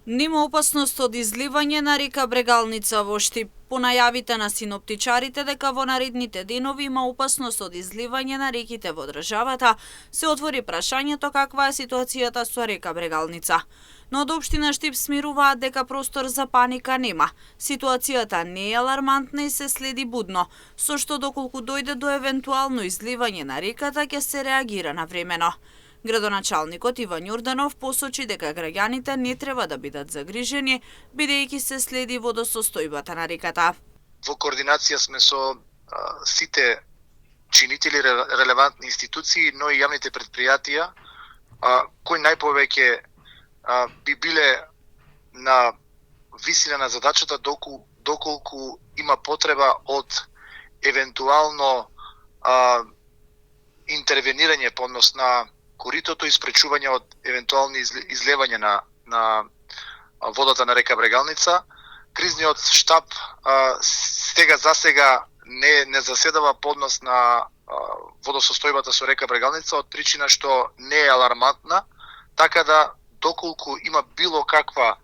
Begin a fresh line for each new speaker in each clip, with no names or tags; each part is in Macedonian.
Нема опасност од изливање на река Брегалница во Штип. По најавите на синоптичарите дека во наредните денови има опасност од изливање на реките во државата, се отвори прашањето каква е ситуацијата со река Брегалница. Но од општина Штип смируваат дека простор за паника нема. Ситуацијата не е алармантна и се следи будно, со што доколку дојде до евентуално изливање на реката ќе се реагира навремено. Градоначалникот Иван Јорданов посочи дека граѓаните не треба да бидат загрижени, бидејќи се следи водосостојбата на реката.
Во координација сме со сите чинители, релевантни институции, но и јавните предпријатија, кои најповеќе би биле на висина на задачата доколку има потреба од евентуално интервенирање по однос на коритото и спречување од евентуални излевање на водата на река Брегалница. Кризниот штаб за сега не заседава по однос на водосостојбата со река Брегалница од причина што не е алармантна, така да доколку има било каква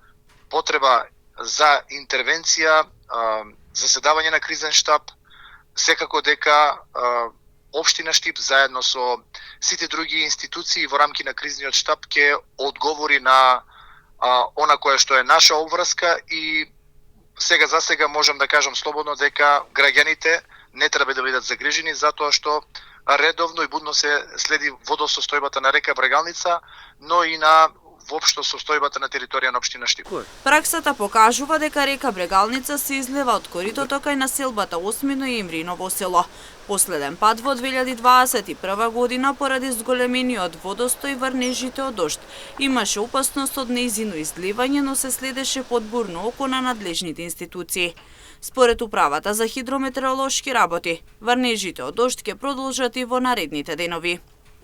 потреба за интервенција, заседавање на кризен штаб, секако дека Општина Штип заедно со сите други институции во рамки на кризниот штаб ќе одговори на она кое што е наша обврска и за сега можам да кажам слободно дека граѓаните не треба да бидат загрижени затоа што редовно и будно се следи водосостојбата на река Брегалница, но и на воопшто состојбата на територија на општина Штип.
Праксата покажува дека река Брегалница се излева од коритото кај населбата 8 ноември и Ново село. Последен пат во 2021 година поради зголемениот водостој врнежите од дожд имаше опасност од нејзино изливање, но се следеше подбурно око на надлежните институции. Според управата за хидрометеоролошки работи, врнежите од дожд ќе продолжат и во наредните денови.